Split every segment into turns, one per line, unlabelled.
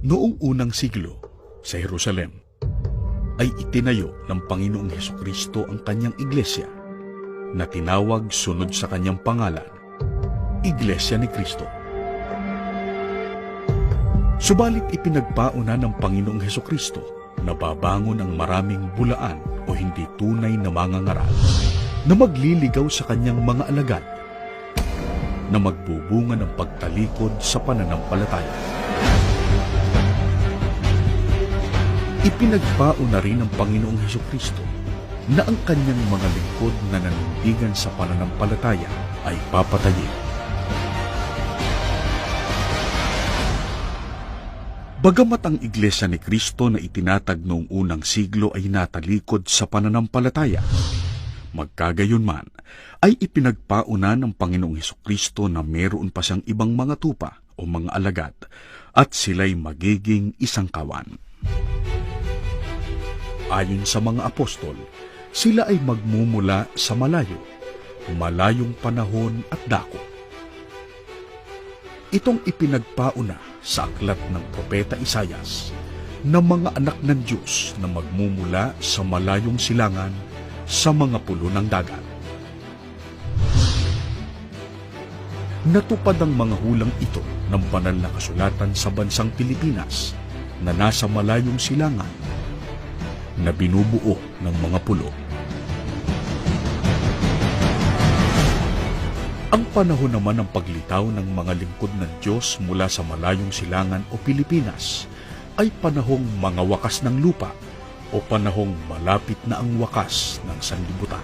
Noong unang siglo, sa Jerusalem, ay itinayo ng Panginoong Hesukristo ang kanyang iglesia na tinawag sunod sa kanyang pangalan, Iglesia ni Cristo. Subalit ipinagpauna ng Panginoong Hesukristo na babangon ang maraming bulaan o hindi tunay na mangangaral na magliligaw sa kanyang mga alagad na magbubunga ng pagtalikod sa pananampalataya. Ipinagpauna rin ng Panginoong Hesukristo na ang kanyang mga lingkod na nanindigan sa pananampalataya ay papatayin. Bagamat ang Iglesia ni Cristo na itinatag noong unang siglo ay natalikod sa pananampalataya, magkagayunman ay ipinagpauna ng Panginoong Hesukristo na meron pa siyang ibang mga tupa o mga alagad at sila'y magiging isang kawan. Ayon sa mga apostol, sila ay magmumula sa malayong panahon at dako. Itong ipinagpauna sa aklat ng Propeta Isayas na mga anak ng Diyos na magmumula sa malayong silangan sa mga pulo ng dagat. Natupad ang mga hulang ito ng banal na kasulatan sa bansang Pilipinas na nasa malayong silangan na binubuo ng mga pulo. Ang panahon naman ng paglitaw ng mga lingkod ng Diyos mula sa malayong silangan o Pilipinas ay panahong mga wakas ng lupa o panahong malapit na ang wakas ng sanlibutan.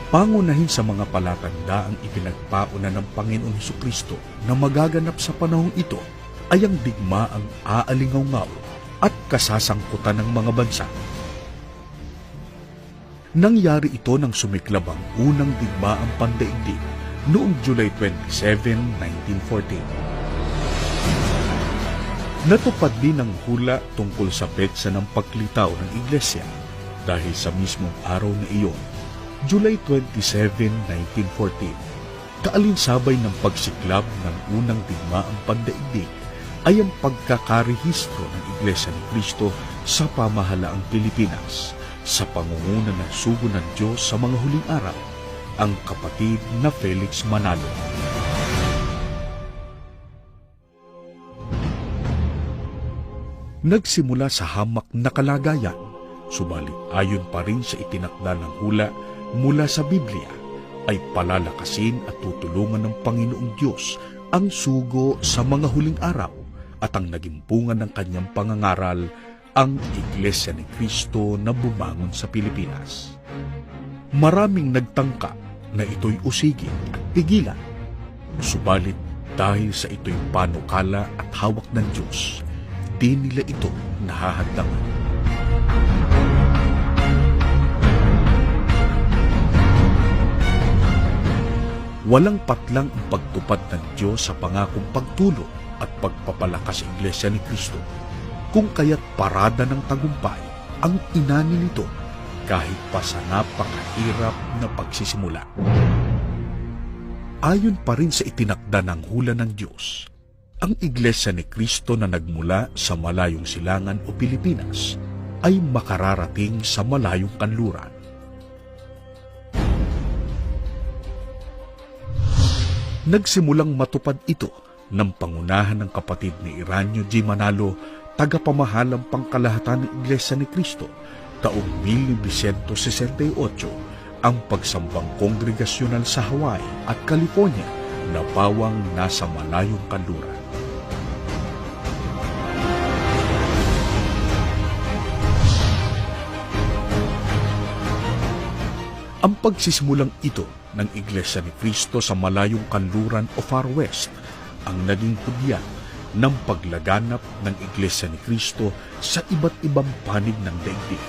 Pangunahin sa mga palatandaang ipinagpauna ng Panginoong Hesukristo na magaganap sa panahong ito ay ang digmaang aalingaw-ngaw at kasasangkutan ng mga bansa. Nangyari ito nang sumiklab ang unang digmaang pandaigdig noong July 27, 1914. Natupad din ang hula tungkol sa petsa ng paglitaw ng Iglesia dahil sa mismong araw na iyon, July 27, 1914, kaalinsabay ng pagsiklab ng unang digmaang pandaigdig ay ang pagkakarehistro ng Iglesia ni Cristo sa pamahalaang Pilipinas sa pangunguna ng sugo ng Diyos sa mga huling araw, ang kapatid na Felix Manalo. Nagsimula sa hamak na kalagayan, subalit ayon pa rin sa itinakda ng hula mula sa Biblia, ay palalakasin at tutulungan ng Panginoong Diyos ang sugo sa mga huling araw at ang naging bunga ng kanyang pangangaral, ang Iglesia ni Cristo na bumangon sa Pilipinas. Maraming nagtangka na ito'y usigin at pigilan, subalit dahil sa ito'y panukala at hawak ng Diyos, di nila ito nahahadlangan. Walang patlang ang pagtupad ng Diyos sa pangakong pagtulong at pagpapalakas sa Iglesia ni Cristo, kung kaya't parada ng tagumpay ang inani nito kahit pa sa napakahirap na pagsisimula. Ayon pa rin sa itinakda ng hula ng Diyos, ang Iglesia ni Cristo na nagmula sa malayong silangan o Pilipinas ay makararating sa malayong kanluran. Nagsimulang matupad ito ng pangunahan ng kapatid ni Iranio G. Manalo, tagapamahalang pangkalahatan ng Iglesia ni Cristo, taong 1968, ang pagsambang kongregasyonal sa Hawaii at California na pawang nasa malayong kanluran. Ang pagsisimulang ito ng Iglesia ni Cristo sa malayong kanluran o Far West ang naging hudyat ng paglaganap ng Iglesia ni Cristo sa iba't ibang panig ng daigdig.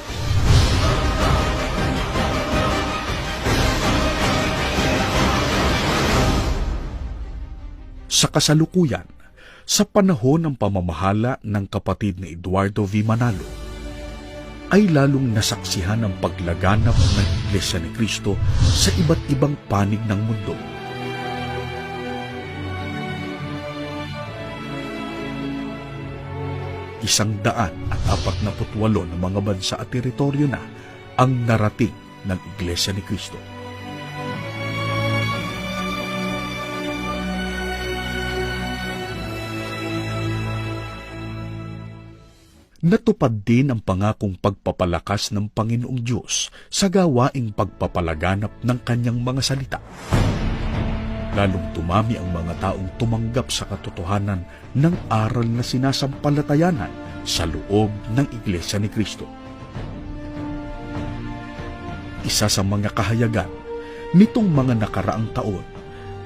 Sa kasalukuyan, sa panahon ng pamamahala ng kapatid ni Eduardo V. Manalo, ay lalong nasaksihan ang paglaganap ng Iglesia ni Cristo sa iba't ibang panig ng mundo. 148 na mga bansa at teritoryo na ang narating ng Iglesia ni Cristo. Natupad din ang pangakong pagpapalakas ng Panginoong Diyos sa gawaing pagpapalaganap ng kanyang mga salita. Lalong dumami ang mga taong tumanggap sa katotohanan ng aral na sinasampalatayanan sa loob ng Iglesia ni Cristo. Isa sa mga kahayagan nitong mga nakaraang taon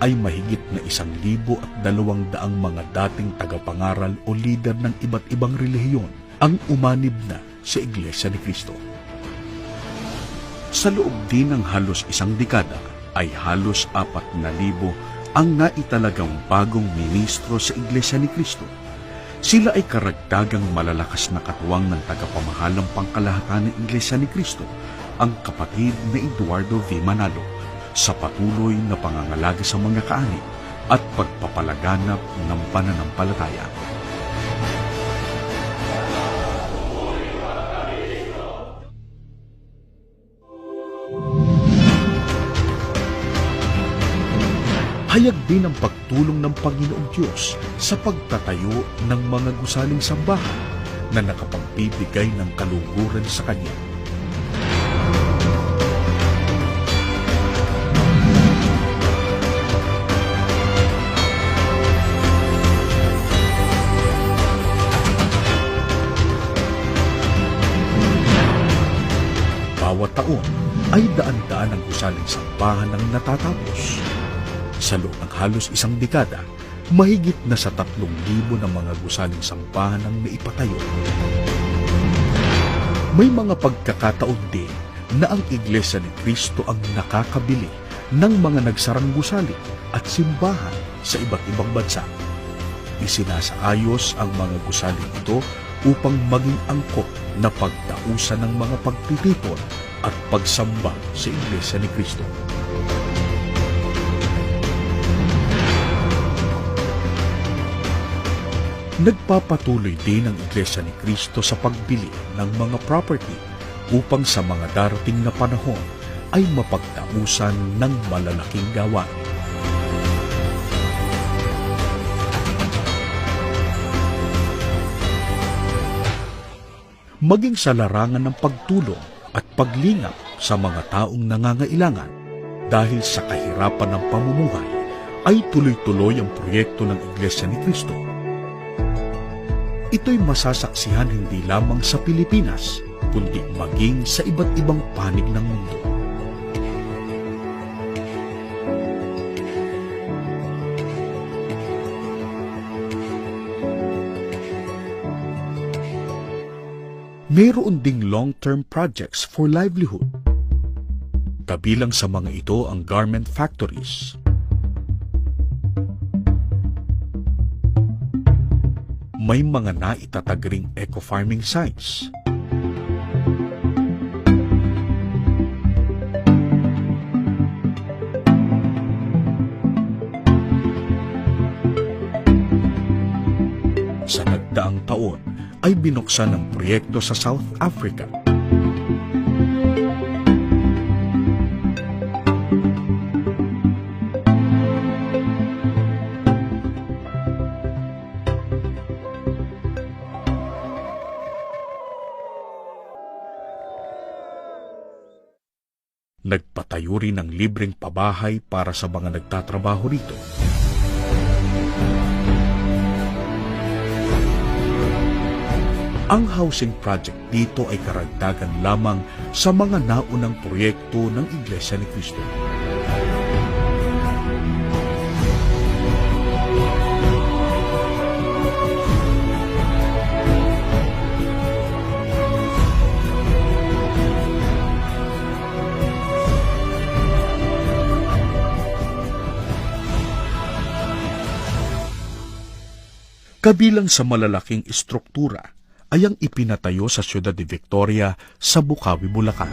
ay mahigit na 1,200 mga dating tagapangaral o lider ng iba't ibang relihiyon ang umanib na sa Iglesia ni Cristo. Sa loob din ng halos 1 dekada ay halos 4,000 ang naitalagang bagong ministro sa Iglesia ni Cristo. Sila ay karagdagang malalakas na katuwang ng tagapamahalang pangkalahatan ng Iglesia ni Cristo, ang kapatid na Eduardo V. Manalo, sa patuloy na pangangalaga sa mga kaanib at pagpapalaganap ng pananampalataya. Hayag din ang pagtulong ng Panginoong Diyos sa pagtatayo ng mga gusaling sambahan na nakapagbibigay ng kaluguran sa Kanya. Bawat taon ay daan-daan ang gusaling sambahan ang natatapos. Sa loob ng halos 1 dekada, mahigit na sa 3,000 na mga gusaling sambahan ang naipatayo. May mga pagkakataon din na ang Iglesia ni Cristo ang nakakabili ng mga nagsarang gusali at simbahan sa iba't ibang bansa. Isinasaayos ang mga gusaling ito upang maging angkop na pagtausan ng mga pagtitipon at pagsamba sa Iglesia ni Cristo. Nagpapatuloy din ang Iglesia ni Cristo sa pagbili ng mga property upang sa mga darating na panahon ay mapagtausan ng malalaking gawain. Maging sa larangan ng pagtulong at paglingap sa mga taong nangangailangan dahil sa kahirapan ng pamumuhay, ay tuloy-tuloy ang proyekto ng Iglesia ni Cristo. Ito'y masasaksihan hindi lamang sa Pilipinas, kundi maging sa iba't ibang panig ng mundo. Mayroon ding long-term projects for livelihood. Kabilang sa mga ito ang garment factories, may mga naitatag ring eco-farming sites. Sa nagdaang taon ay binuksan ang proyekto sa South Africa. Nagpatayo rin ng libreng pabahay para sa mga nagtatrabaho rito. Ang housing project dito ay karagdagan lamang sa mga naunang proyekto ng Iglesia ni Cristo. Kabilang sa malalaking istruktura ay ang ipinatayo sa siyudad de Victoria sa Bukawi, Bulacan.